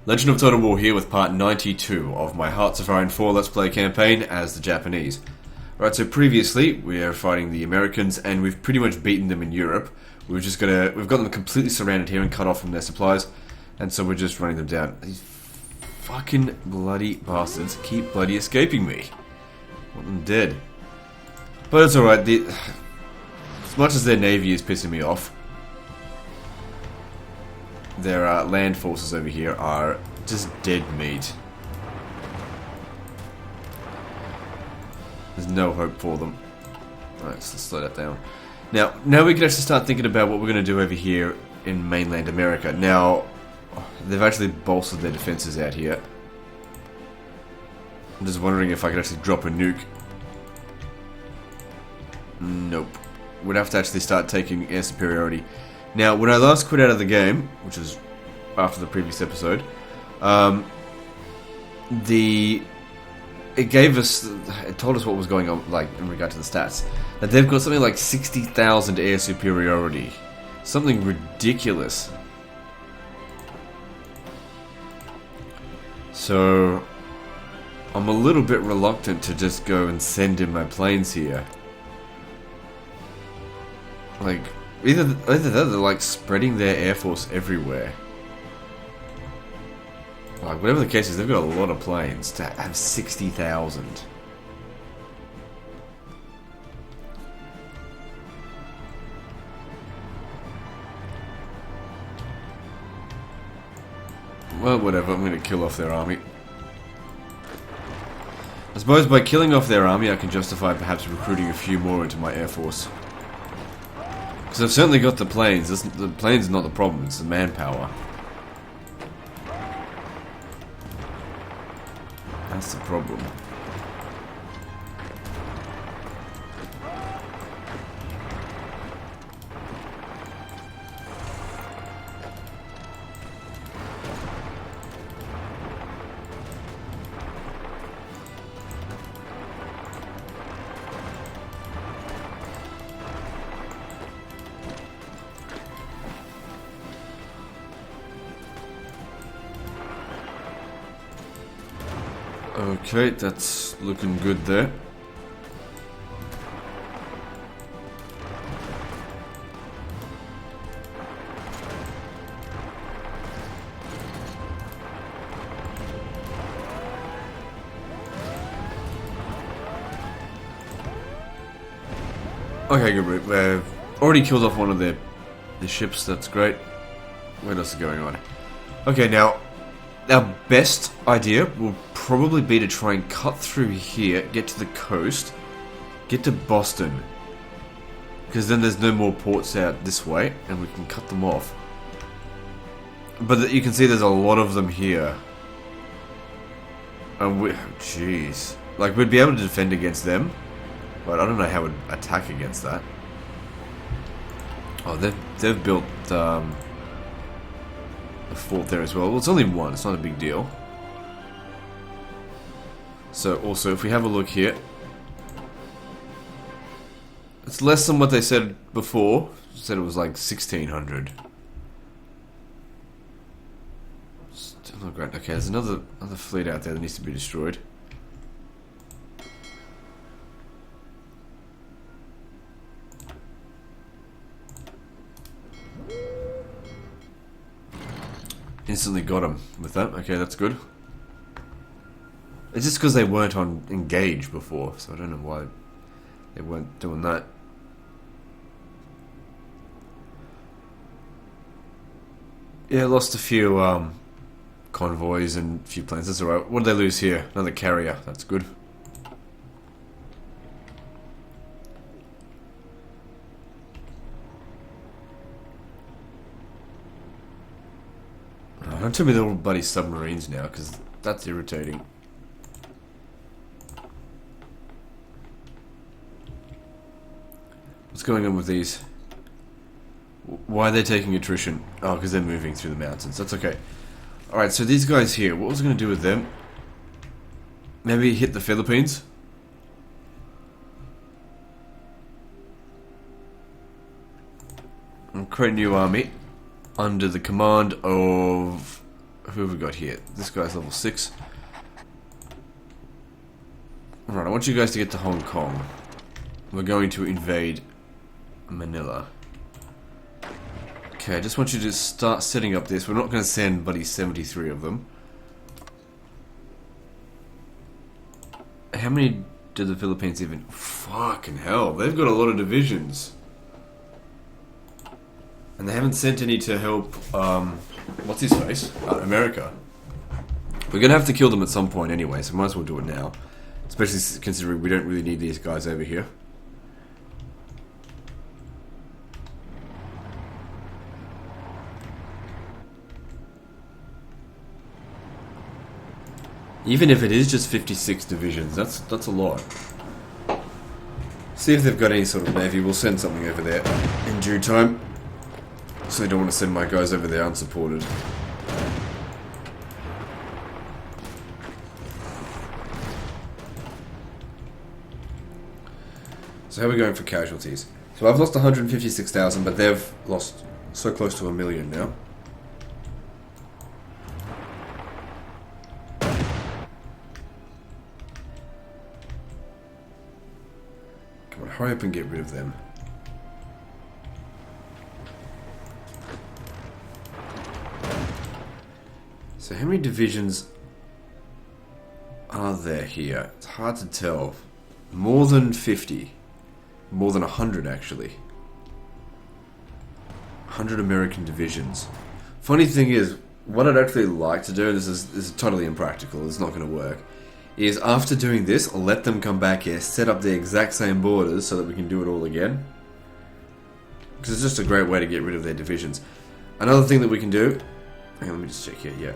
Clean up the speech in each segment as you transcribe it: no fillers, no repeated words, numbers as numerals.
Legend of Total War here with part 92 of my Hearts of Iron 4 Let's Play campaign as the Japanese. Right, so previously we are fighting the Americans and we've pretty much beaten them in Europe. We've got them completely surrounded here and cut off from their supplies, and so we're just running them down. These fucking bloody bastards keep bloody escaping me. I want them dead. But it's alright, as much as their navy is pissing me off, their land forces over here are just dead meat. There's no hope for them. Alright, so let's slow that down. Now we can actually start thinking about what we're going to do over here in mainland America. Now, they've actually bolstered their defenses out here. I'm just wondering if I could actually drop a nuke. Nope. We'd have to actually start taking air superiority. Now, when I last quit out of the game, which was after the previous episode, it told us what was going on, like, in regard to the stats. That they've got something like 60,000 air superiority. Something ridiculous. So, I'm a little bit reluctant to just go and send in my planes here. Like, either that, they're like spreading their air force everywhere. Like, whatever the case is, they've got a lot of planes to have 60,000. Well, whatever, I'm gonna kill off their army. I suppose by killing off their army, I can justify perhaps recruiting a few more into my air force. Because I've certainly got the planes. The planes are not the problem, it's the manpower. That's the problem. Okay, that's looking good there. Okay, good. We've already killed off one of the ships, that's great. What else is going on? Okay, now, our best idea will probably be to try and cut through here, get to the coast, get to Boston. Because then there's no more ports out this way, and we can cut them off. But you can see there's a lot of them here. And jeez. Like, we'd be able to defend against them, but I don't know how we'd attack against that. Oh, they've built a fort there as well. Well, it's only one, it's not a big deal. So also, if we have a look here, it's less than what they said before. They said it was like 1,600. Still not great. Okay, there's another fleet out there that needs to be destroyed. Instantly got him with that. Okay, that's good. It's just because they weren't on engage before, so I don't know why they weren't doing that. Yeah, lost a few convoys and a few planes. That's alright. What did they lose here? Another carrier. That's good. Don't tell me they're all bloody submarines now, because that's irritating. What's going on with these? Why are they taking attrition? Oh, because they're moving through the mountains. That's okay. Alright, so these guys here, what was I going to do with them? Maybe hit the Philippines? And create a new army under the command of Who have we got here? This guy's level 6. Alright, I want you guys to get to Hong Kong. We're going to invade Manila. Okay, I just want you to start setting up this. We're not going to send buddy 73 of them. How many do the Philippines even... Fucking hell, they've got a lot of divisions. And they haven't sent any to help, what's his face? America. We're going to have to kill them at some point anyway, so might as well do it now. Especially considering we don't really need these guys over here. Even if it is just 56 divisions, that's a lot. See if they've got any sort of navy. We'll send something over there in due time. So I don't want to send my guys over there unsupported. So how are we going for casualties? So I've lost 156,000, but they've lost so close to 1 million now. Come on, hurry up and get rid of them. So how many divisions are there here? It's hard to tell. More than 50. More than 100 actually. 100 American divisions. Funny thing is, what I'd actually like to do, this is totally impractical, it's not going to work, is after doing this, I'll let them come back here, set up the exact same borders so that we can do it all again. Because it's just a great way to get rid of their divisions. Another thing that we can do, hang on, let me just check here, yeah.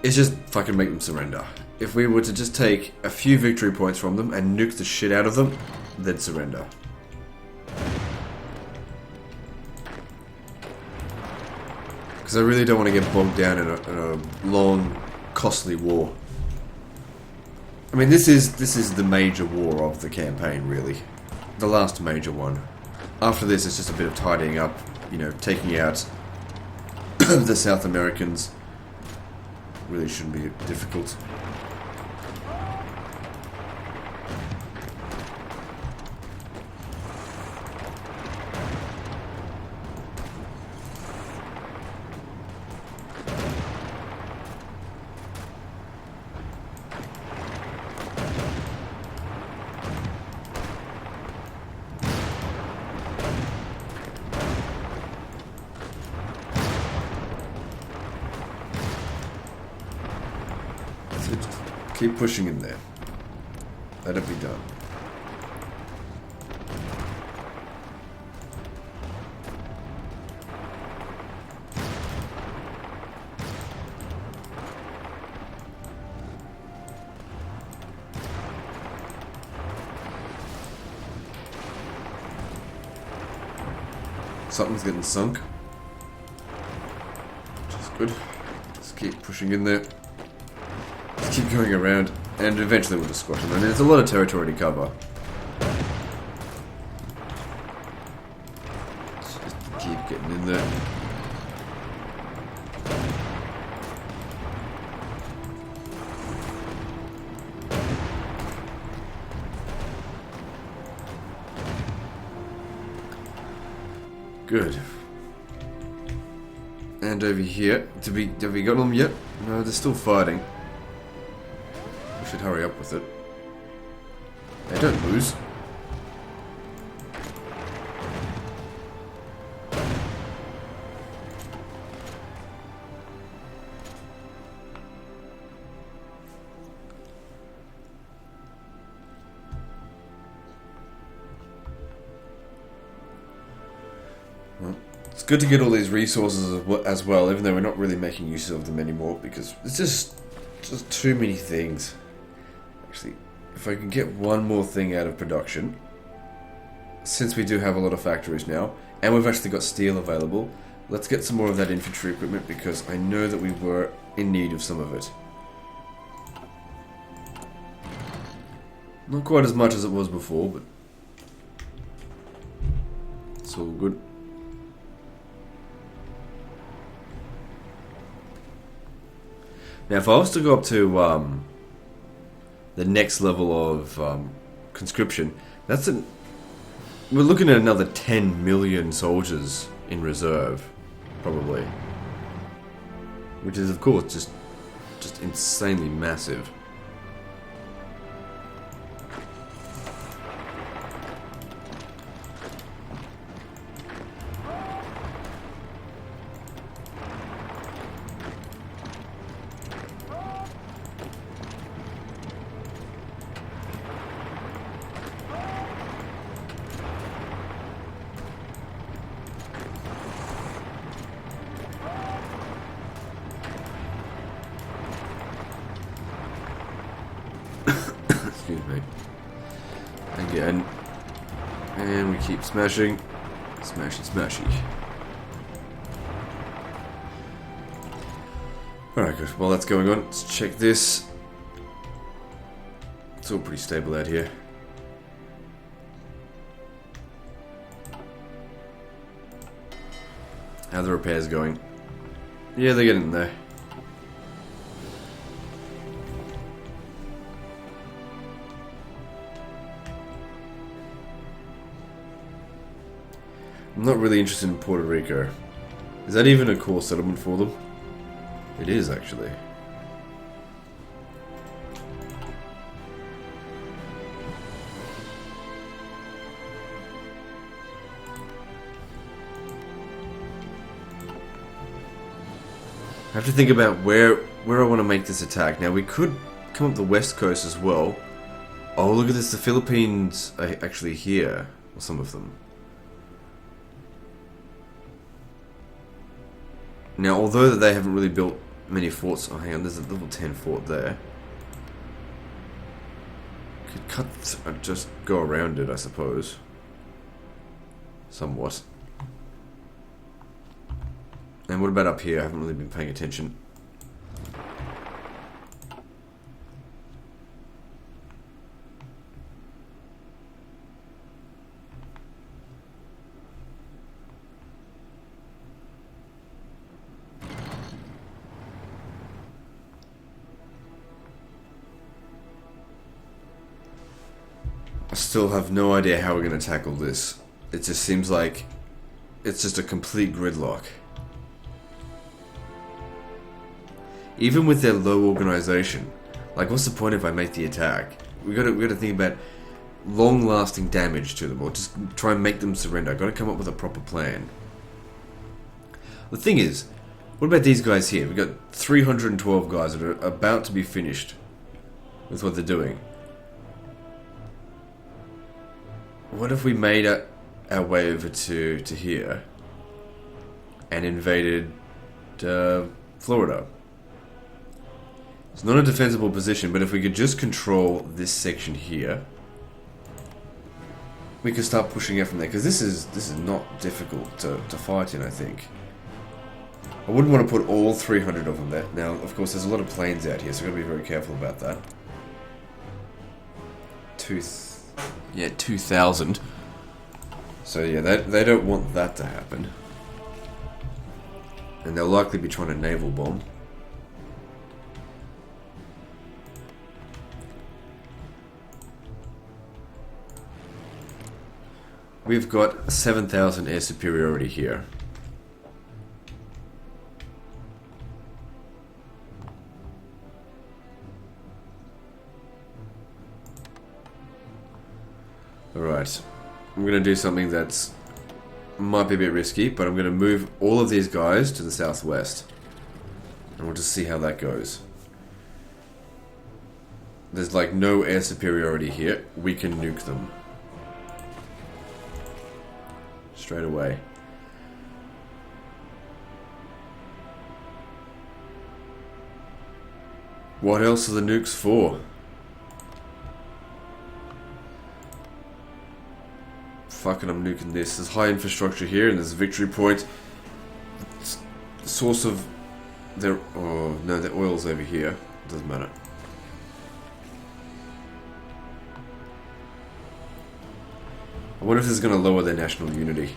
Is just fucking make them surrender. If we were to just take a few victory points from them and nuke the shit out of them, they'd surrender. Because I really don't want to get bogged down in a long, costly war. I mean, this is the major war of the campaign, really. The last major one. After this, it's just a bit of tidying up, you know, taking out the South Americans. Really shouldn't be difficult. Keep pushing in there. Let it be done. Something's getting sunk. Which is good. Let's keep pushing in there. Keep going around, and eventually we'll just squash them. And there's a lot of territory to cover. Just keep getting in there. Good. And over here, have we got them yet? No, they're still fighting. Should hurry up with it. They don't lose. Well, it's good to get all these resources as well, even though we're not really making use of them anymore, because it's just too many things. Actually, if I can get one more thing out of production, since we do have a lot of factories now, and we've actually got steel available, let's get some more of that infantry equipment, because I know that we were in need of some of it. Not quite as much as it was before, but it's all good. Now, if I was to go up to the next level of conscription, we're looking at another 10 million soldiers in reserve, probably, which is of course just insanely massive. Excuse me. Again. And we keep smashing. Smashy, smashy. Alright, good. While that's going on, let's check this. It's all pretty stable out here. How are the repairs going? Yeah, they're getting there. I'm not really interested in Puerto Rico. Is that even a core settlement for them? It is, actually. I have to think about where I want to make this attack. Now, we could come up the west coast as well. Oh, look at this. The Philippines are actually here. Or some of them. Now, although that they haven't really built many forts... Oh, hang on, there's a level 10 fort there. Could just go around it, I suppose. Somewhat. And what about up here? I haven't really been paying attention. I still have no idea how we're going to tackle this. It just seems like it's just a complete gridlock. Even with their low organization, like, what's the point if I make the attack? We gotta think about long-lasting damage to them, or just try and make them surrender. I've got to come up with a proper plan. The thing is, what about these guys here? We've got 312 guys that are about to be finished with what they're doing. What if we made our way over to here and invaded Florida? It's not a defensible position, but if we could just control this section here, we could start pushing out from there. Because this is not difficult to fight in, I think. I wouldn't want to put all 300 of them there. Now, of course, there's a lot of planes out here, so we've got to be very careful about that. 2,000. So yeah, they don't want that to happen. And they'll likely be trying to naval bomb. We've got 7,000 air superiority here. Alright, I'm going to do something that's might be a bit risky, but I'm going to move all of these guys to the southwest. And we'll just see how that goes. There's like no air superiority here. We can nuke them. Straight away. What else are the nukes for? Fucking, I'm nuking this. There's high infrastructure here, and there's a victory point. It's the source of their... Oh, no, the oil's over here. Doesn't matter. I wonder if this is going to lower their national unity.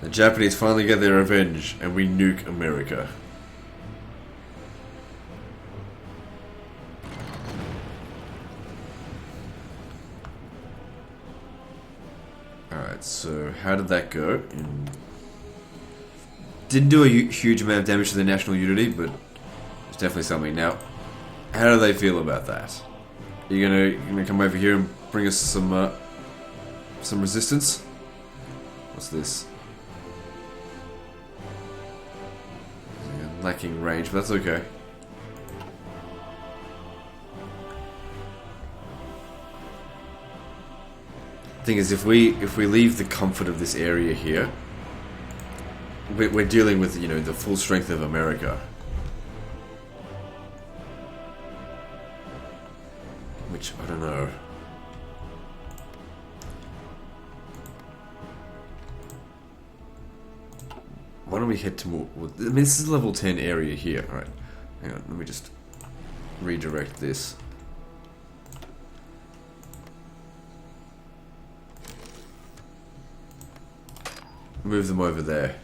The Japanese finally get their revenge, and we nuke America. So, how did that go? Didn't do a huge amount of damage to their national unity, but it's definitely something. Now, how do they feel about that? Are you gonna come over here and bring us some resistance? What's this? Yeah, lacking range, but that's okay. Thing is, if we leave the comfort of this area here, we're dealing with, you know, the full strength of America, which I don't know. Why don't we head to more? I mean, this is level 10 area here. All right, hang on. Let me just redirect this. Move them over there.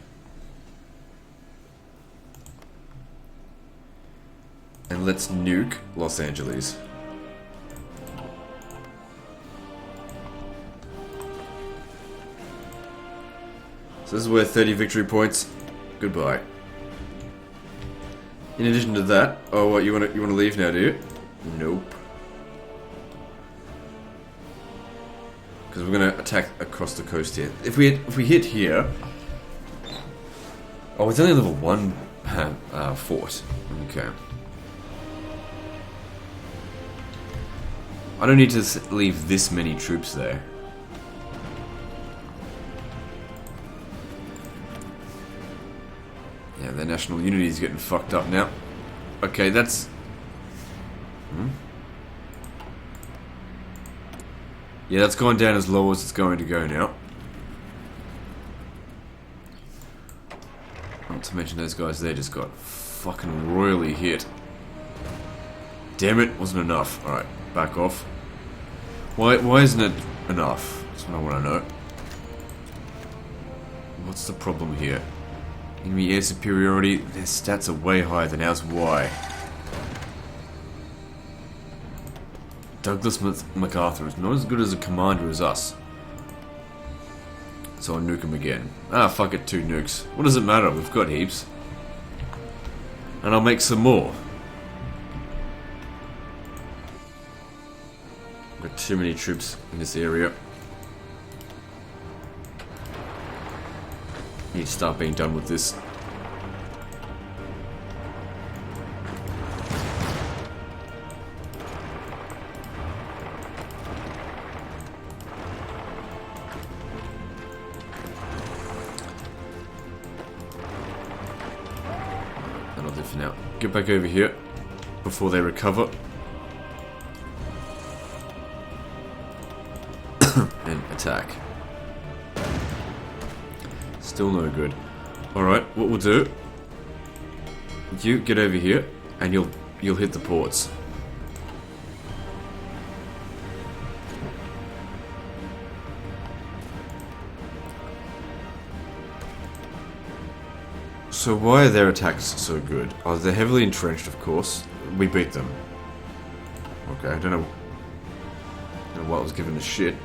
And let's nuke Los Angeles. So this is worth 30 victory points. Goodbye. In addition to that, oh, what, you wanna leave now, do you? Nope. Because we're gonna attack across the coast here. If we hit here, oh, it's only level 1 fort. Okay. I don't need to leave this many troops there. Yeah, their national unity is getting fucked up now. Okay, that's... Yeah, that's gone down as low as it's going to go now. Not to mention those guys there just got fucking royally hit. Damn it, wasn't enough. Alright, back off. Why isn't it enough? That's what I want to know. What's the problem here? Enemy air superiority, their stats are way higher than ours. Why? Douglas MacArthur is not as good as a commander as us. So I'll nuke him again. Ah, fuck it, 2 nukes. What does it matter? We've got heaps. And I'll make some more. Got too many troops in this area. Need to start being done with this. That'll do for now. Get back over here before they recover. And attack. Still no good. Alright, what we'll do, you get over here and you'll hit the ports. So why are their attacks so good? Oh, they're heavily entrenched, of course. We beat them. Okay, I don't know what was given a shit.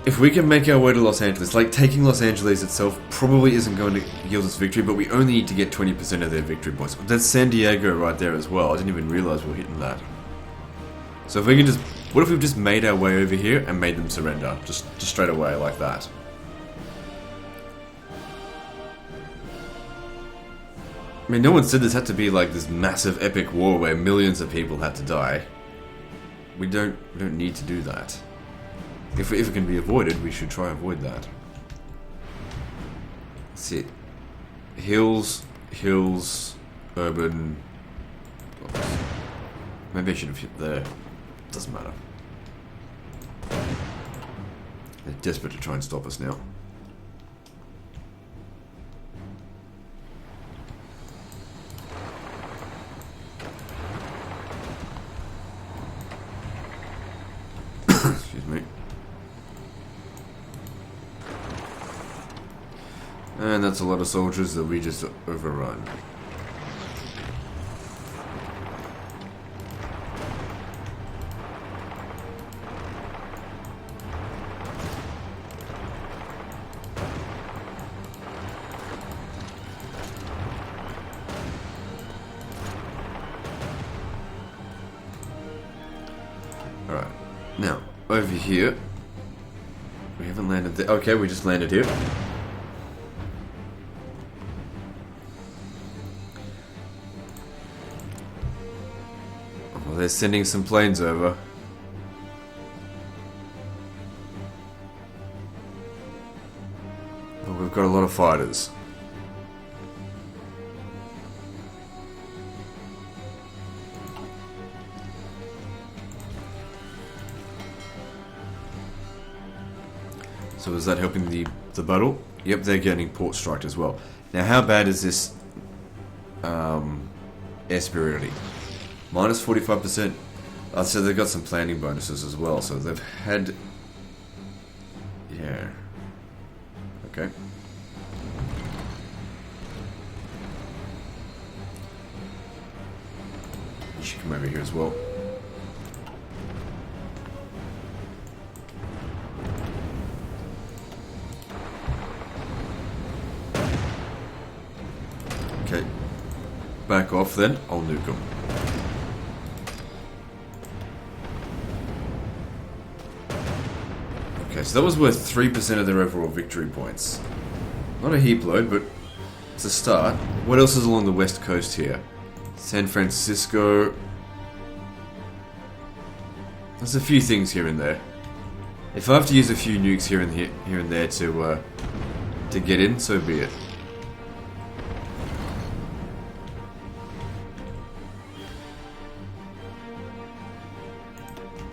If we can make our way to Los Angeles, like taking Los Angeles itself probably isn't going to yield us victory, but we only need to get 20% of their victory points. That's San Diego right there as well. I didn't even realize we were hitting that. So if we can just... What if we've just made our way over here and made them surrender? Just straight away like that. I mean, no one said this had to be like this massive epic war where millions of people had to die. We don't need to do that. If it can be avoided, we should try and avoid that. Let's see. Hills, urban... Maybe I should have hit there. Doesn't matter. They're desperate to try and stop us now. Excuse me. And that's a lot of soldiers that we just overrun. over here. We haven't landed there. Okay, we just landed here. Well, they're sending some planes over. Well, we've got a lot of fighters. So is that helping the battle? Yep, they're getting port striked as well. Now, how bad is this air superiority? Minus 45%. So they've got some planning bonuses as well. So they've had... Yeah. Okay. You should come over here as well. Okay. Back off then. I'll nuke them. Okay, so that was worth 3% of their overall victory points. Not a heap load, but it's a start. What else is along the west coast here? San Francisco. There's a few things here and there. If I have to use a few nukes here and there to get in, so be it.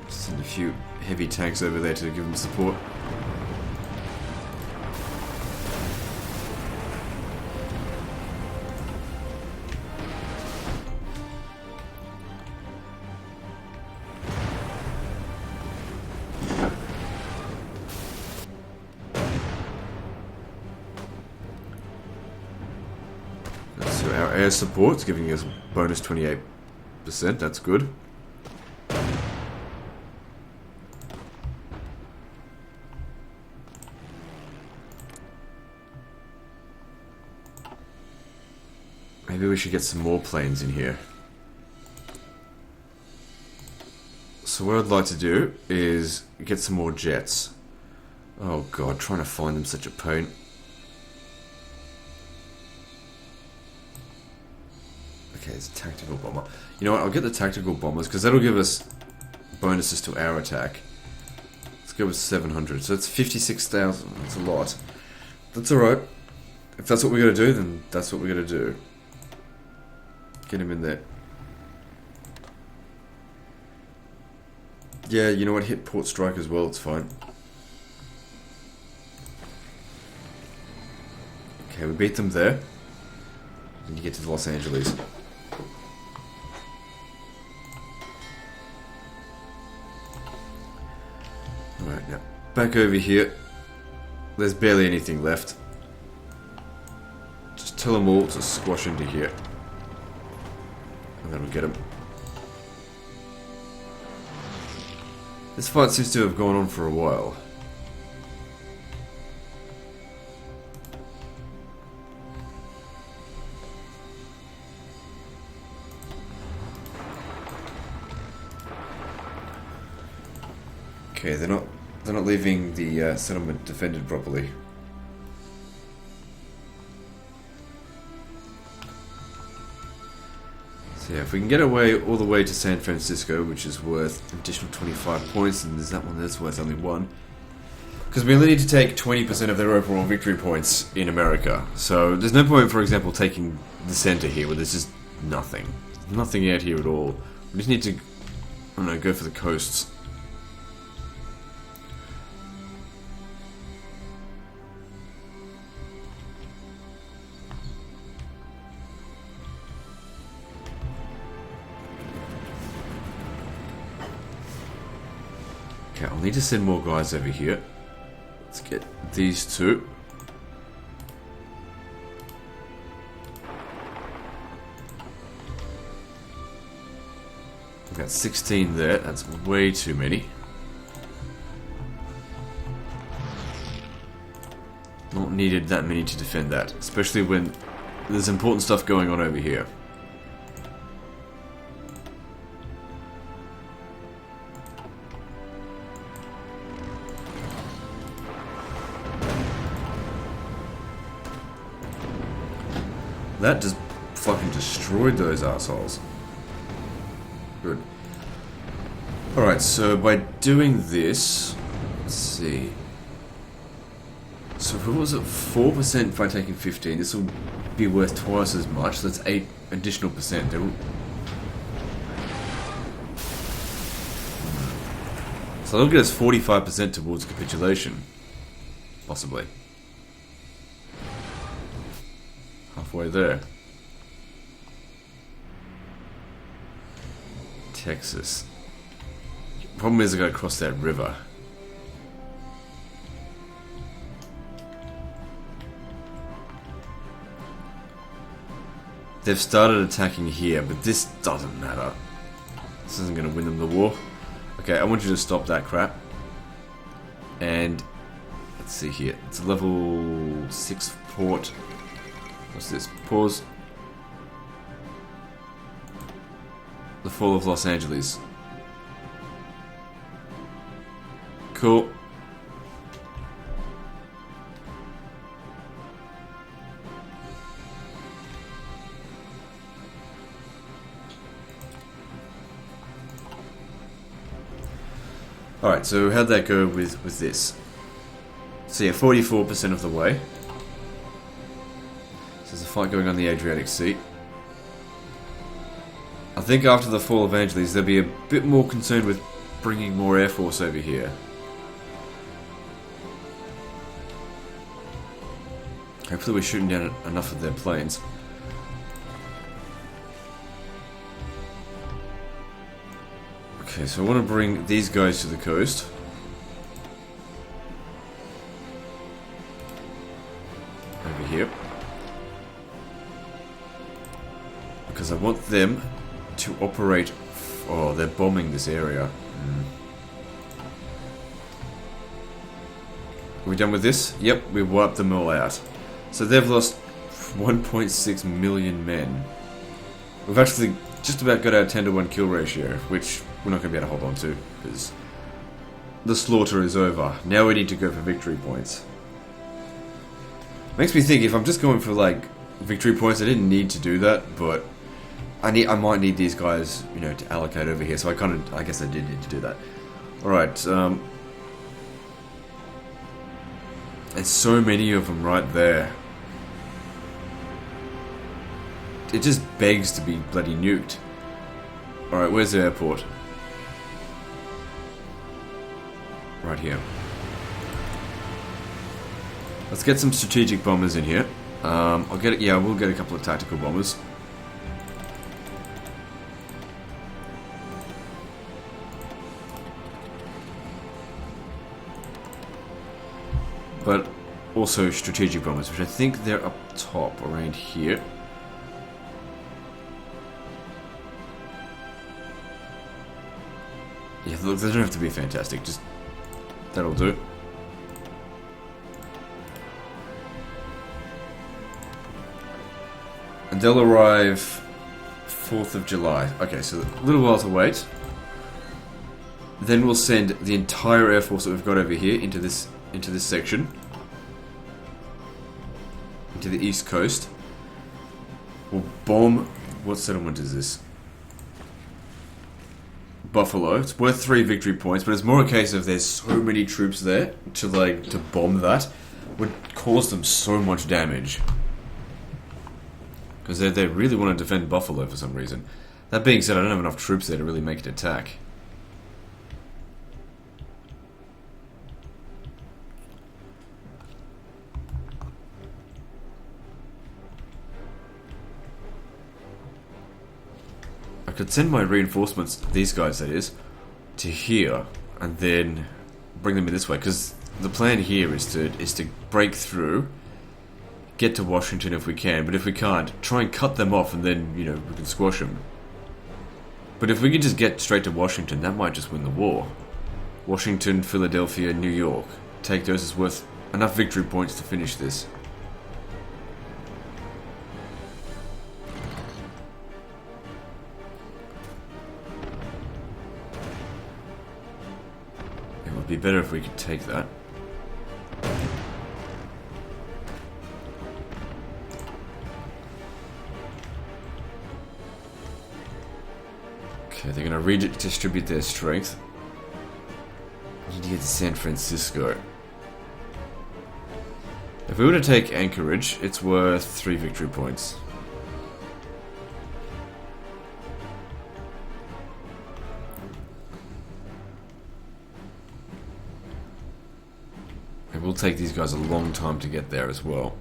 Send a few heavy tanks over there to give them support. So our air support's giving us bonus 28%, that's good. Maybe we should get some more planes in here. So what I'd like to do is get some more jets. Oh god, trying to find them such a pain. Okay, it's a tactical bomber. You know what, I'll get the tactical bombers because that'll give us bonuses to our attack. Let's go with 700. So that's 56,000. That's a lot. That's alright. If that's what we're going to do, then that's what we're going to do. Get him in there. Yeah, you know what? Hit port strike as well. It's fine. Okay, we beat them there. And you get to Los Angeles. Alright, now back over here. There's barely anything left. Just tell them all to squash into here. And then we'll get him. This fight seems to have gone on for a while. Okay, they're not leaving the settlement defended properly. So yeah, if we can get away all the way to San Francisco, which is worth an additional 25 points, and there's that one that's worth only 1. Because we only need to take 20% of their overall victory points in America. So there's no point, for example, taking the center here, where there's just nothing. Nothing out here at all. We just need to, I don't know, go for the coasts. Okay, I'll need to send more guys over here. Let's get these two. We've got 16 there, that's way too many. Not needed that many to defend that, especially when there's important stuff going on over here. That just fucking destroyed those assholes. Good. Alright, so by doing this, let's see. So if it was at 4% by taking 15, this will be worth twice as much. So that's 8 additional percent. So that'll get us 45% towards capitulation. Possibly. Halfway there. Texas. Problem is I gotta cross that river. They've started attacking here, but this doesn't matter. This isn't gonna win them the war. Okay, I want you to stop that crap. And let's see here. It's a level 6 port. What's this? Pause. The fall of Los Angeles. Cool. Alright, so how'd that go with this? So yeah, 44% of the way. So there's a fight going on the Adriatic Sea. I think after the fall of Angeles, they'll be a bit more concerned with bringing more air force over here. Hopefully we're shooting down enough of their planes. Okay, so I want to bring these guys to the coast. Over here. Because I want them to operate... Oh, they're bombing this area. Are we done with this? Yep, we wiped them all out. So they've lost 1.6 million men. We've actually just about got our 10-to-1 kill ratio, which we're not going to be able to hold on to, because the slaughter is over. Now we need to go for victory points. Makes me think, if I'm just going for, like, victory points, I didn't need to do that, but I might need these guys, you know, to allocate over here, so I guess I did need to do that. Alright, there's so many of them right there. It just begs to be bloody nuked. Alright, where's the airport? Right here. Let's get some strategic bombers in here. We'll get a couple of tactical bombers. But also strategic bombers, which I think they're up top around here. Yeah, look, they don't have to be fantastic, just that'll do. And they'll arrive 4th of July. Okay, so a little while to wait. Then we'll send the entire air force that we've got over here into this section. Into the east coast. We'll bomb... What settlement is this? Buffalo. It's worth 3 victory points, but it's more a case of there's so many troops there to bomb that would cause them so much damage. Because they really want to defend Buffalo for some reason. That being said, I don't have enough troops there to really make an attack. I could send my reinforcements, these guys that is, to here, and then bring them in this way, because the plan here is to break through, get to Washington if we can, but if we can't, try and cut them off and then, you know, we can squash them. But if we could just get straight to Washington, that might just win the war. Washington, Philadelphia, New York. Take those as worth enough victory points to finish this. It would be better if we could take that. Okay, they're going to redistribute their strength. I need to get to San Francisco. If we were to take Anchorage, it's worth 3 victory points. It will take these guys a long time to get there as well.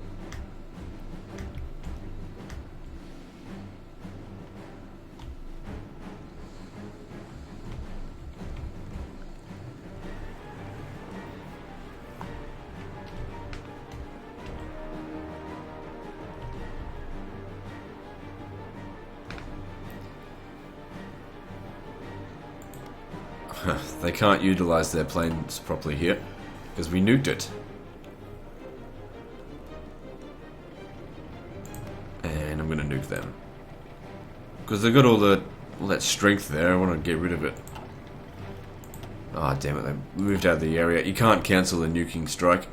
They can't utilize their planes properly here because we nuked it. And I'm gonna nuke them because they've got all that strength there. I want to get rid of it. Ah, damn it! They moved out of the area. You can't cancel a nuking strike.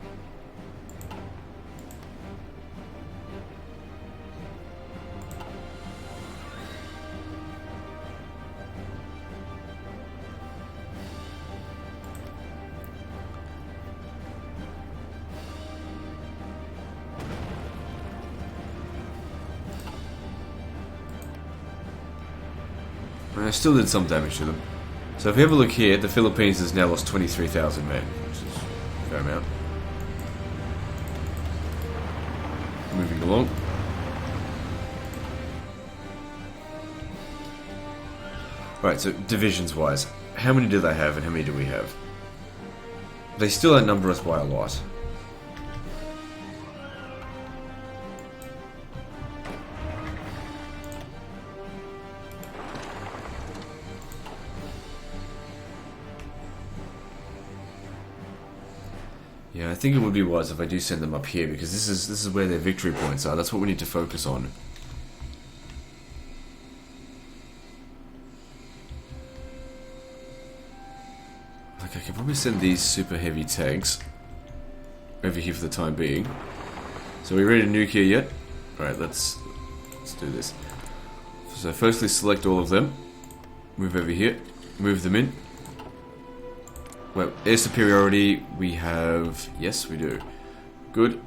I still did some damage to them. So if you have a look here, the Philippines has now lost 23,000 men, which is a fair amount. Moving along. Right, so divisions-wise, how many do they have and how many do we have? They still outnumber us by a lot. Yeah, I think it would be wise if I do send them up here, because this is where their victory points are. That's what we need to focus on. Like, I could probably send these super heavy tanks over here for the time being. So are we ready to nuke here yet? Alright, let's do this. So firstly select all of them. Move over here. Move them in. Well, air superiority, we have... Yes, we do. Good.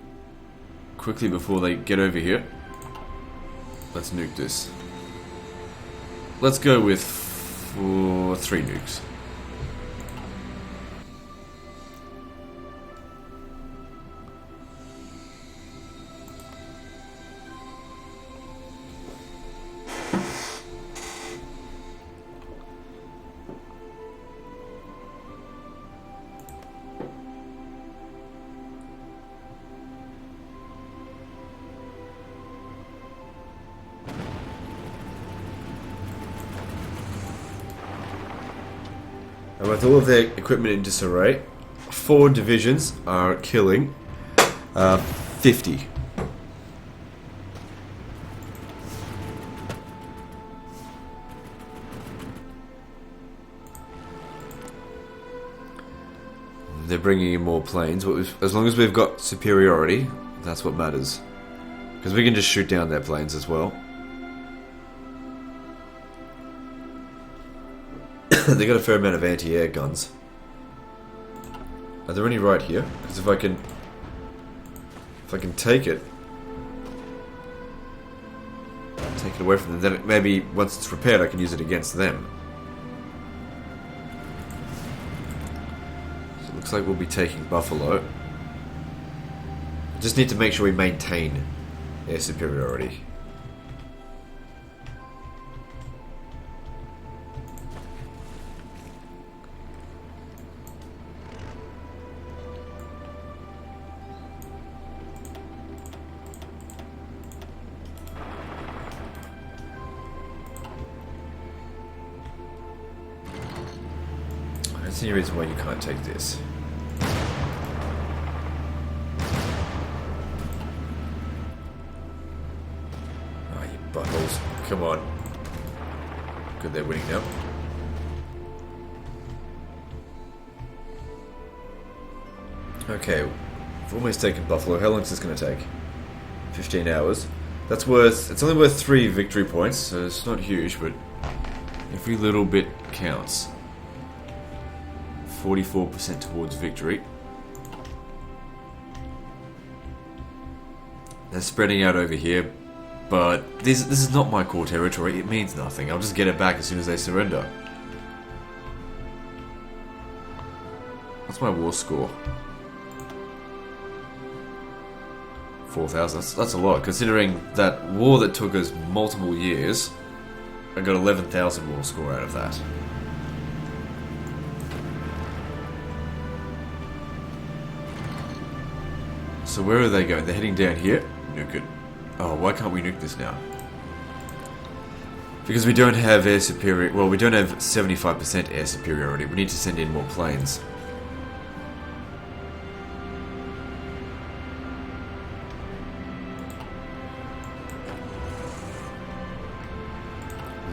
Quickly before they get over here. Let's nuke this. Let's go with 3 nukes. And with all of their equipment in disarray, 4 divisions are killing 50. They're bringing in more planes, but as long as we've got superiority, that's what matters. Because we can just shoot down their planes as well. They got a fair amount of anti-air guns. Are there any right here? Because if I can take it away from them, then maybe once it's repaired, I can use it against them. So it looks like we'll be taking Buffalo. Just need to make sure we maintain air superiority. I don't see any reason why you can't take this. Ah, you buttholes. Come on. Good, they're winning now. Okay, we've almost taken Buffalo. How long is this going to take? 15 hours. That's worth... It's only worth 3 victory points, so it's not huge, but... Every little bit counts. 44% towards victory. They're spreading out over here, but this is not my core territory. It means nothing. I'll just get it back as soon as they surrender. What's my war score? 4,000. That's a lot, considering that war that took us multiple years. I got 11,000 war score out of that. So where are they going? They're heading down here? Nuke it. Oh, why can't we nuke this now? Because we don't have air superiority. Well, we don't have 75% air superiority. We need to send in more planes.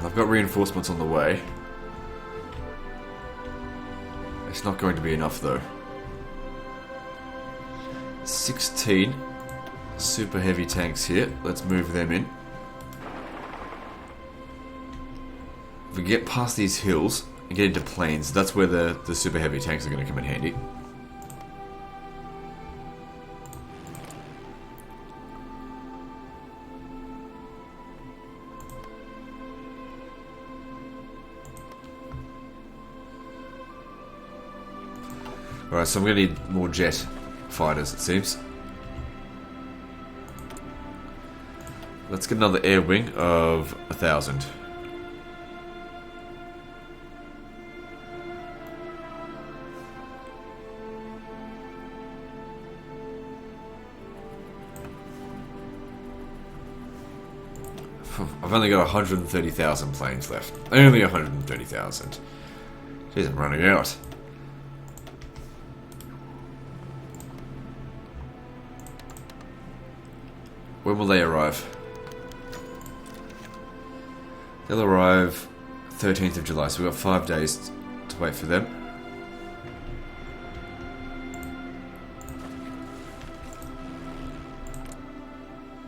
I've got reinforcements on the way. It's not going to be enough though. 16 super heavy tanks here. Let's move them in. If we get past these hills and get into plains, that's where the super heavy tanks are going to come in handy. Alright, so I'm going to need more jet fighters, it seems. Let's get another air wing of 1,000. I've only got 130,000 planes left. Only 130,000. Jeez, I'm running out. When will they arrive? They'll arrive 13th of July, so we've got 5 days to wait for them.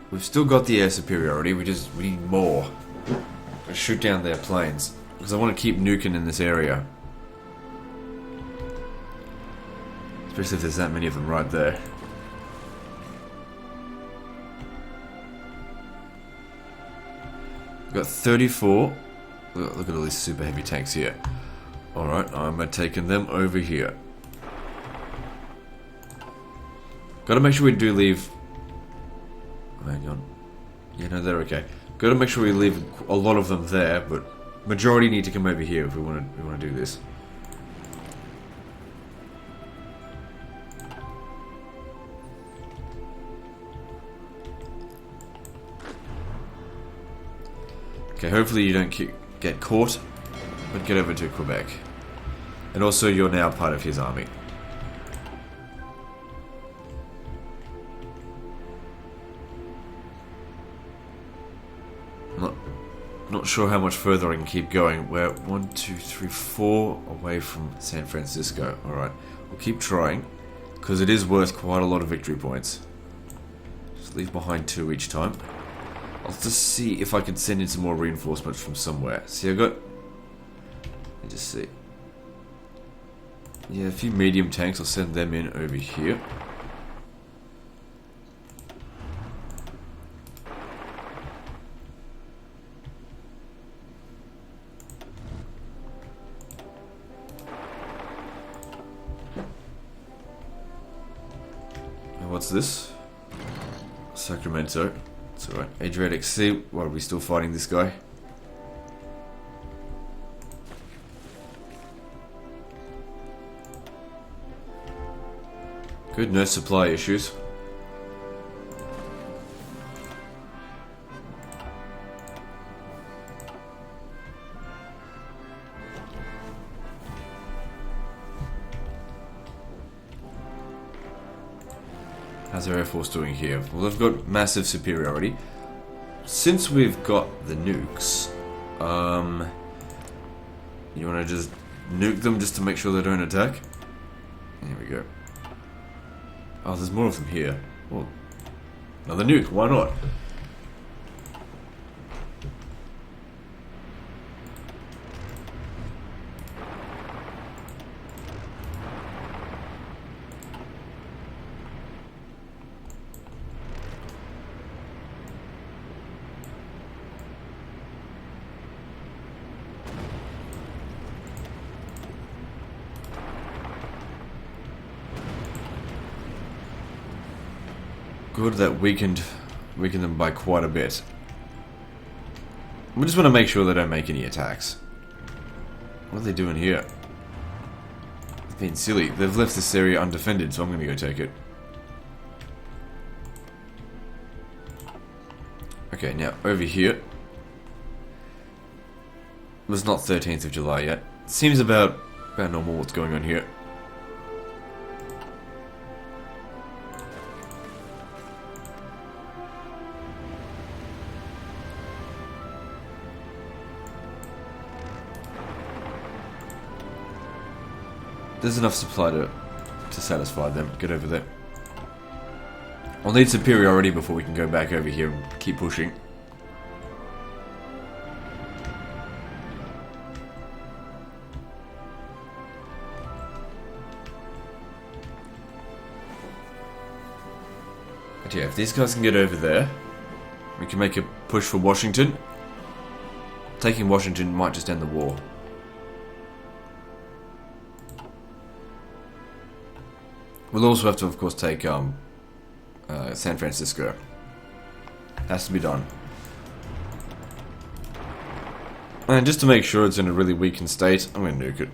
We've still got the air superiority, we need more. To shoot down their planes. Because I want to keep nuking in this area. Especially if there's that many of them right there. We've got 34. Look at all these super heavy tanks here. Alright, I'm taking them over here. Gotta make sure we do leave... Hang on. Yeah, no, they're okay. Gotta make sure we leave a lot of them there, but majority need to come over here if we want to do this. Okay, hopefully you don't get caught, but get over to Quebec. And also, you're now part of his army. Not sure how much further I can keep going. We're 1, 2, 3, 4 away from San Francisco. Alright, we'll keep trying, because it is worth quite a lot of victory points. Just leave behind 2 each time. I'll just see if I can send in some more reinforcements from somewhere. See, Let me just see. Yeah, a few medium tanks. I'll send them in over here. And what's this? Sacramento. It's alright. Adriatic Sea. Why are we still fighting this guy? Good, no supply issues. How's our Air Force doing here? Well, they've got massive superiority. Since we've got the nukes, you want to just nuke them just to make sure they don't attack? There we go. Oh, there's more of them here. Well, another nuke, why not? good. That weakened them by quite a bit. We just want to make sure they don't make any attacks. What are they doing here? They've been silly. They've left this area undefended, so I'm going to go take it. Okay, now over here. It was not 13th of July yet. Seems about normal what's going on here. There's enough supply to satisfy them. Get over there. I'll need superiority before we can go back over here and keep pushing. But yeah, if these guys can get over there, we can make a push for Washington. Taking Washington might just end the war. We'll also have to, of course, take San Francisco. Has to be done. And just to make sure it's in a really weakened state, I'm going to nuke it.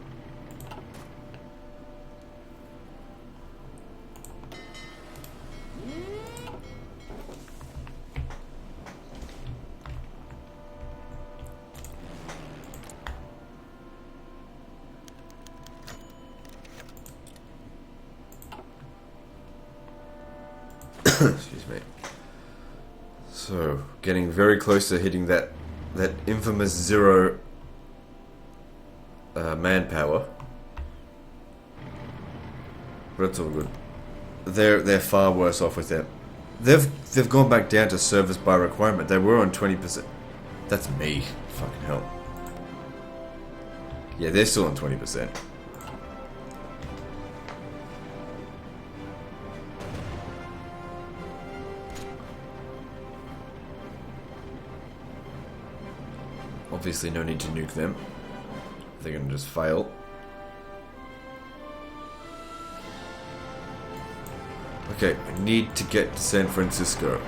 Excuse me. So, getting very close to hitting that infamous 0 manpower. But it's all good. They're far worse off with that. They've gone back down to service by requirement. They were on 20%. That's me. Fucking hell. Yeah, they're still on 20%. Obviously no need to nuke them. They're gonna just fail. Okay, I need to get to San Francisco.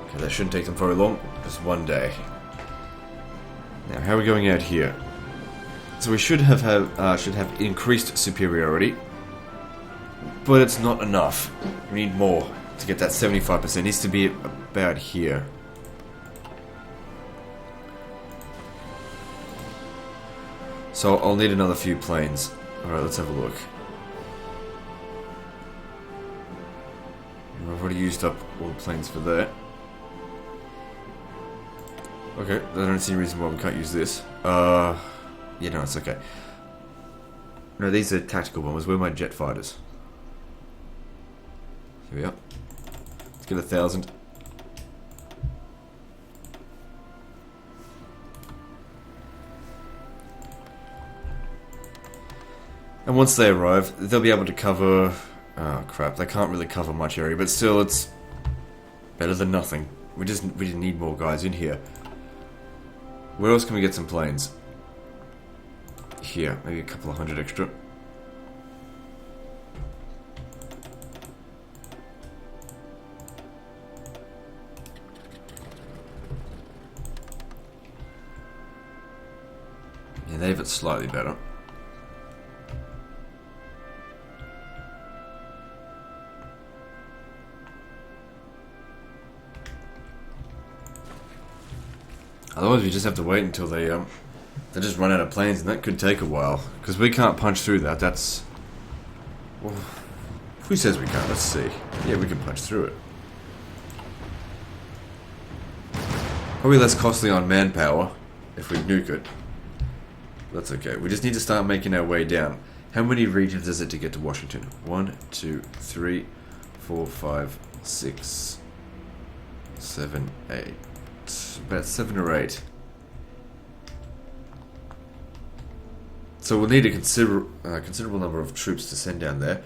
Okay, that shouldn't take them very long. Just one day. Now, how are we going out here? So we should have increased superiority. But it's not enough. We need more to get that 75%. It needs to be about here. So I'll need another few planes. Alright, let's have a look. I've already used up all the planes for that. Okay, I don't see any reason why we can't use this. Yeah, no, it's okay. No, these are tactical bombers. Where are my jet fighters? Here we are. Let's get 1,000. And once they arrive, they'll be able to cover... Oh crap, they can't really cover much area, but still it's better than nothing. We didn't need more guys in here. Where else can we get some planes? Here, maybe a couple of hundred extra. Yeah, they have it slightly better. Otherwise we just have to wait until they just run out of planes, and that could take a while. Because we can't punch through that, that's... Well, who says we can't? Let's see. Yeah, we can punch through it. Probably less costly on manpower if we nuke it. That's okay. We just need to start making our way down. How many regions is it to get to Washington? 1, 2, 3, 4, 5, 6, 7, 8. About 7 or 8. So we'll need a considerable number of troops to send down there.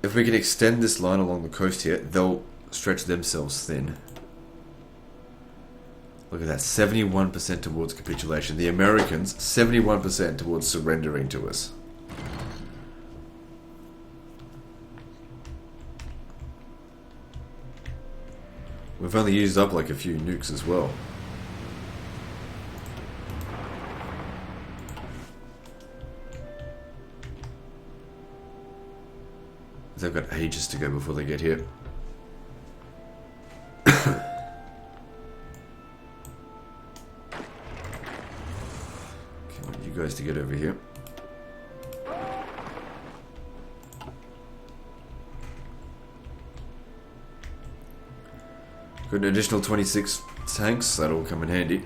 If we can extend this line along the coast here, they'll stretch themselves thin. Look at that, 71% towards capitulation. The Americans, 71% towards surrendering to us. We've only used up like a few nukes as well. They've got ages to go before they get here. You guys to get over here. Got an additional 26 tanks, that'll come in handy.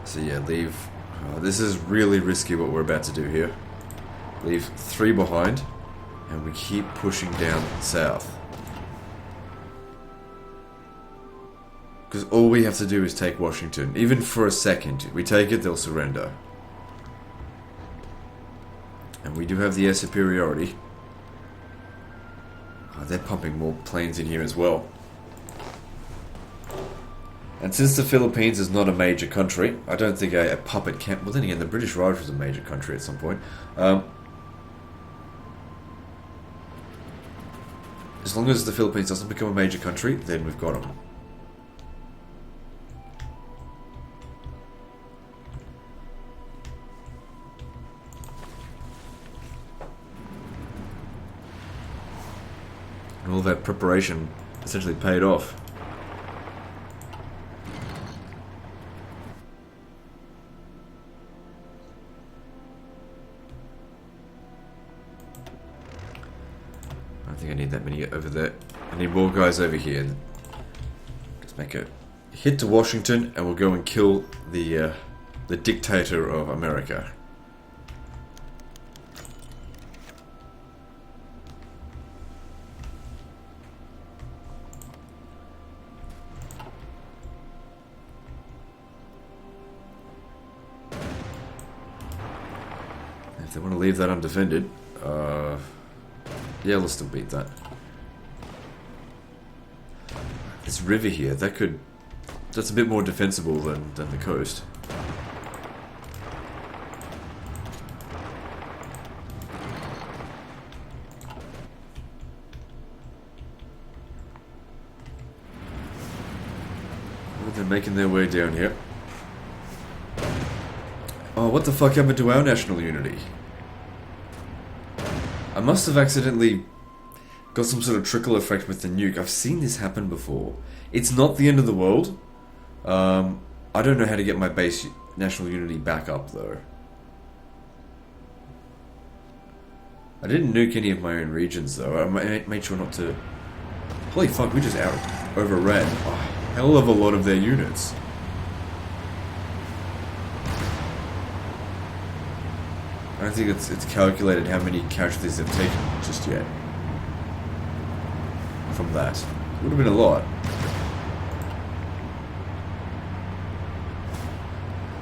So yeah, leave. This is really risky what we're about to do here. Leave 3 behind, and we keep pushing down south. Because all we have to do is take Washington. Even for a second. We take it, they'll surrender. And we do have the air superiority. They're pumping more planes in here as well. And since the Philippines is not a major country, I don't think a puppet camp... Well, then again, the British Raj was a major country at some point. As long as the Philippines doesn't become a major country, then we've got them. And all that preparation essentially paid off. I don't think I need that many over there. I need more guys over here. Let's make a hit to Washington, and we'll go and kill the dictator of America. If they want to leave that undefended, yeah, let's still beat that. This river here, that's a bit more defensible than the coast. Oh, they're making their way down here. Oh, what the fuck happened to our national unity? I must have accidentally got some sort of trickle effect with the nuke. I've seen this happen before. It's not the end of the world. I don't know how to get my base national unity back up, though. I didn't nuke any of my own regions, though. I made sure not to... Holy fuck, we just overran a hell of a lot of their units. I don't think it's calculated how many casualties they've taken just yet. From that. It would have been a lot.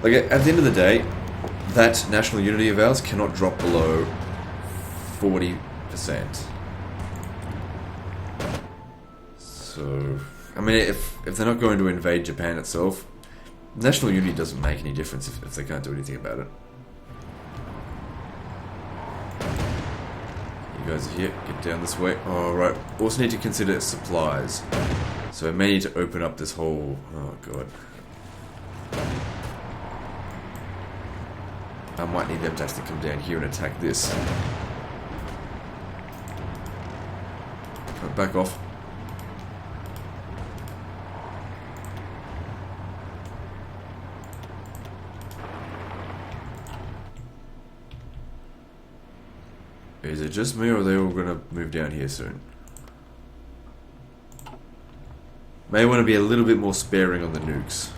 Like, at the end of the day, that national unity of ours cannot drop below 40%. So, I mean, if they're not going to invade Japan itself, national unity doesn't make any difference if they can't do anything about it. You guys are here, get down this way. Alright, also need to consider supplies. So I may need to open up this whole... Oh god. I might need them to actually come down here and attack this. Right, back off. Is it just me, or are they all going to move down here soon? May want to be a little bit more sparing on the nukes.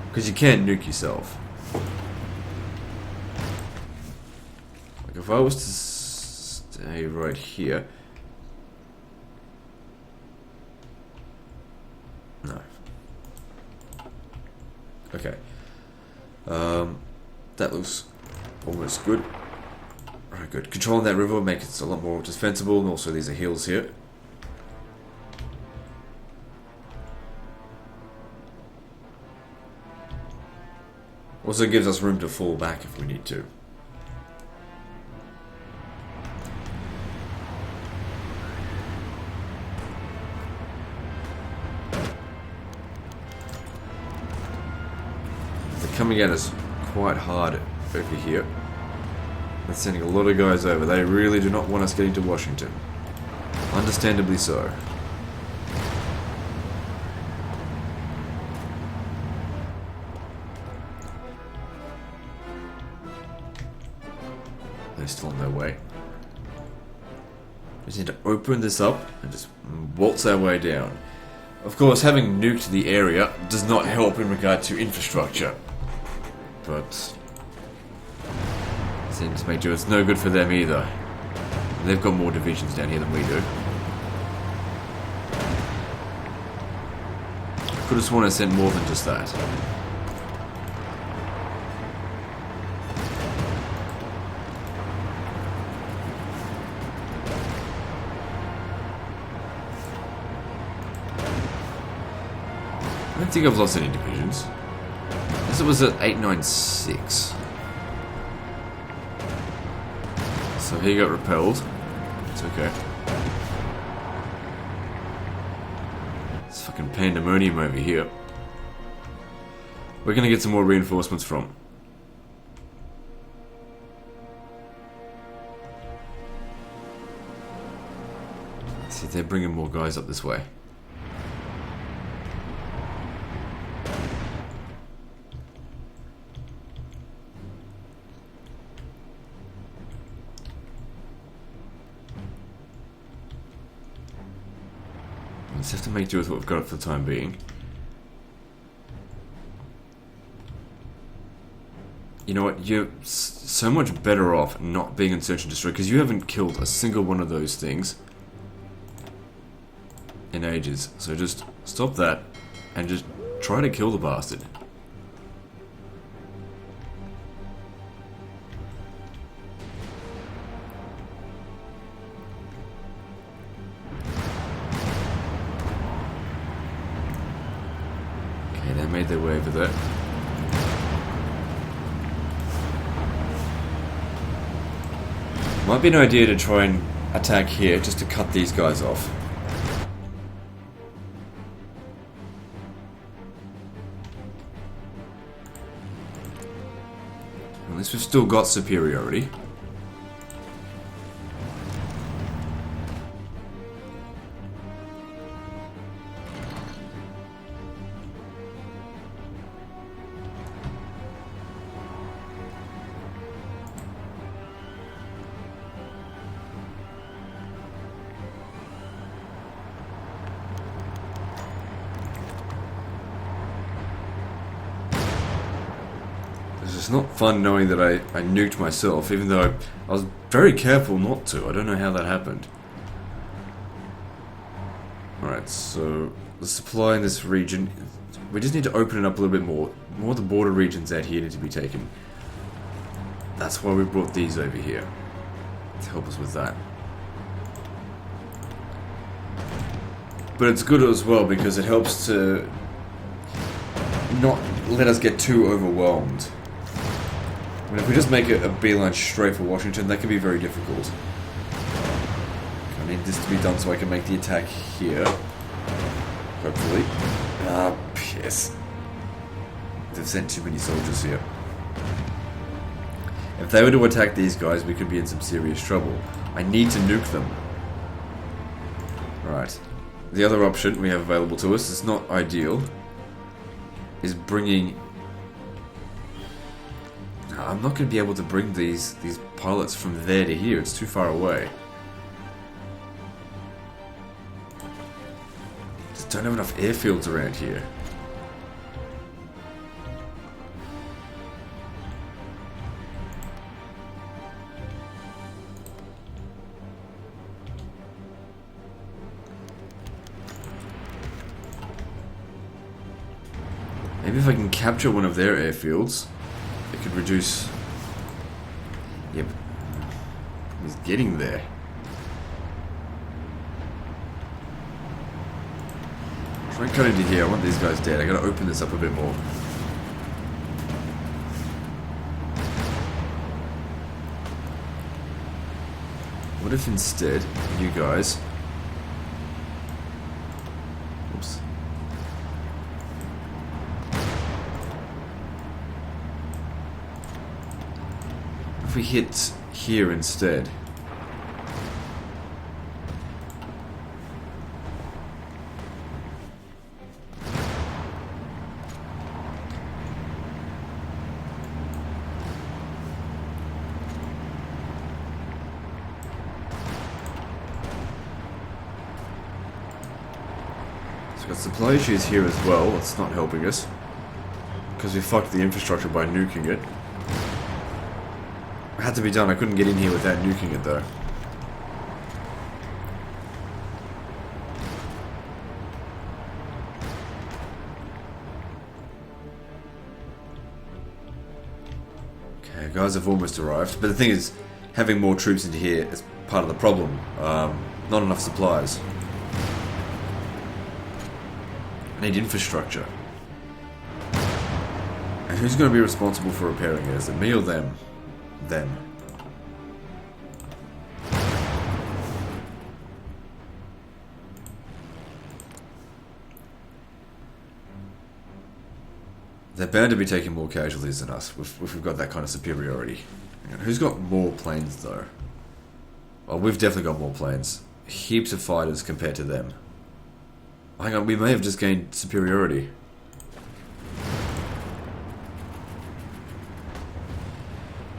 Because you can't nuke yourself. Like if I was to stay right here... No. Okay. That looks almost good. Alright, good. Controlling that river makes it a lot more defensible, and also these are hills here. Also gives us room to fall back if we need to. They're coming at us quite hard over here. They're sending a lot of guys over. They really do not want us getting to Washington. Understandably so. They're still on their way. We just need to open this up and just waltz our way down. Of course, having nuked the area does not help in regard to infrastructure. But seems to make sure it's no good for them either. They've got more divisions down here than we do. Could have sworn I sent more than just that. I don't think I've lost any divisions. This was at 896. So he got repelled. It's okay. It's fucking pandemonium over here. We're gonna get some more reinforcements from. See, they're bringing more guys up this way. Let's have to make do with what we've got for the time being. You know what? You're so much better off not being in search and destroy, because you haven't killed a single one of those things in ages. So just stop that and just try to kill the bastard. They made their way over there. Might be an idea to try and attack here just to cut these guys off. At least we've still got superiority. It's not fun knowing that I nuked myself, even though I was very careful not to. I don't know how that happened. Alright, so the supply in this region, we just need to open it up a little bit more. More of the border regions out here need to be taken. That's why we brought these over here, to help us with that. But it's good as well because it helps to not let us get too overwhelmed. I mean, if we just make a beeline straight for Washington, that can be very difficult. I need this to be done so I can make the attack here. Hopefully. Ah, piss. They've sent too many soldiers here. If they were to attack these guys, we could be in some serious trouble. I need to nuke them. Right. The other option we have available to us, is not ideal, is bringing... I'm not going to be able to bring these pilots from there to here. It's too far away. Just don't have enough airfields around here. Maybe if I can capture one of their airfields, it could reduce getting there. Try and cut into here. I want these guys dead. I gotta open this up a bit more. What if instead, you guys... Oops. If we hit here instead... Got supply issues here as well. It's not helping us because we fucked the infrastructure by nuking it. It had to be done. I couldn't get in here without nuking it though. Okay, guys have almost arrived. But the thing is, having more troops into here is part of the problem. Not enough supplies. I need infrastructure. And who's going to be responsible for repairing it? Is it me or them? Them. They're bound to be taking more casualties than us if we've got that kind of superiority. Hang on, who's got more planes though? Well, we've definitely got more planes. Heaps of fighters compared to them. Hang on, we may have just gained superiority.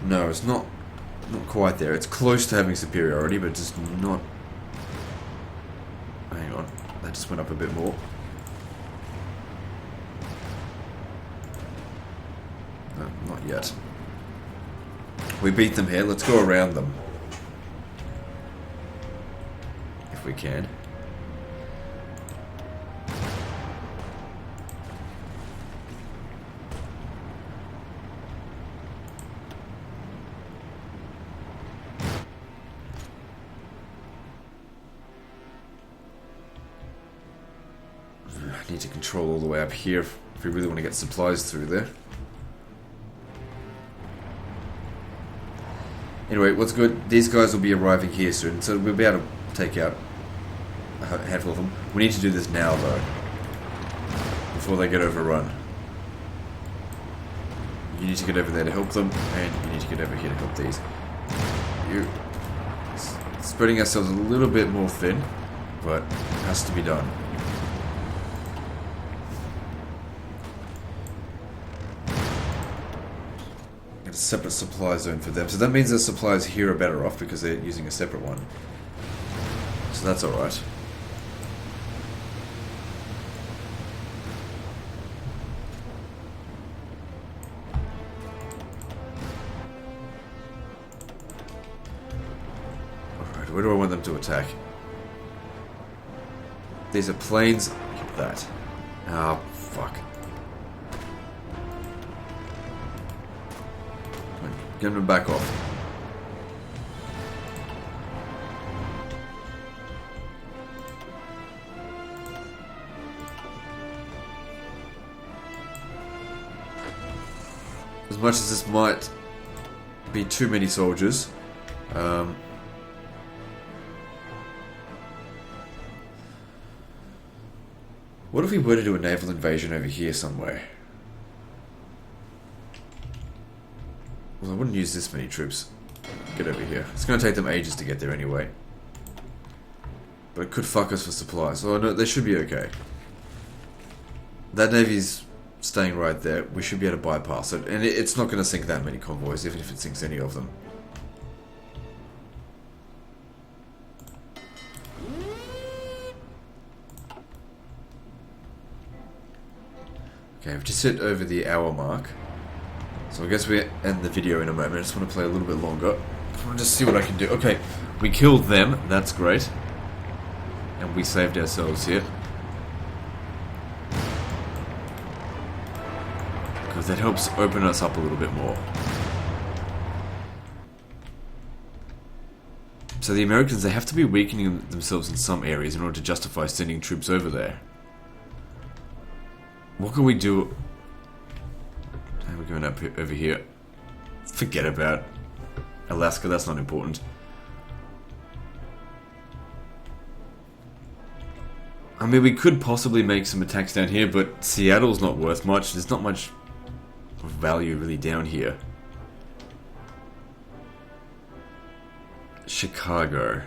No, it's not quite there. It's close to having superiority, but just not... Hang on, that just went up a bit more. No, not yet. We beat them here, let's go around them. If we can. I need to control all the way up here if we really want to get supplies through there. Anyway, what's good, these guys will be arriving here soon, so we'll be able to take out a handful of them. We need to do this now, though, before they get overrun. You need to get over there to help them, and you need to get over here to help these. You're spreading ourselves a little bit more thin, but it has to be done. A separate supply zone for them, so that means the supplies here are better off because they're using a separate one, so that's alright. Alright, where do I want them to attack? These are planes. Get that. Oh, fuck. Get them back off. As much as this might be too many soldiers, what if we were to do a naval invasion over here somewhere? Well, I wouldn't use this many troops. Get over here. It's going to take them ages to get there anyway. But it could fuck us for supplies. Oh no, they should be okay. That navy's staying right there. We should be able to bypass it. And it's not going to sink that many convoys, even if it sinks any of them. Okay, we've just hit over the hour mark. So I guess we end the video in a moment. I just want to play a little bit longer. I want to just see what I can do. Okay, we killed them. That's great. And we saved ourselves here. Because that helps open us up a little bit more. So the Americans, they have to be weakening themselves in some areas in order to justify sending troops over there. What can we do? We're going up over here. Forget about Alaska, that's not important. I mean, we could possibly make some attacks down here, but Seattle's not worth much. There's not much value really down here. Chicago.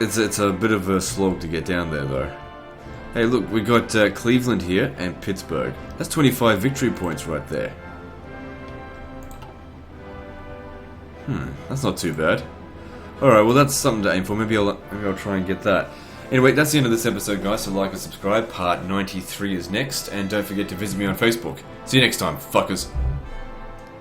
It's a bit of a slog to get down there, though. Hey, look, we got Cleveland here and Pittsburgh. That's 25 victory points right there. That's not too bad. Alright, well that's something to aim for. Maybe I'll try and get that. Anyway, that's the end of this episode, guys, so like and subscribe. Part 93 is next, and don't forget to visit me on Facebook. See you next time, fuckers.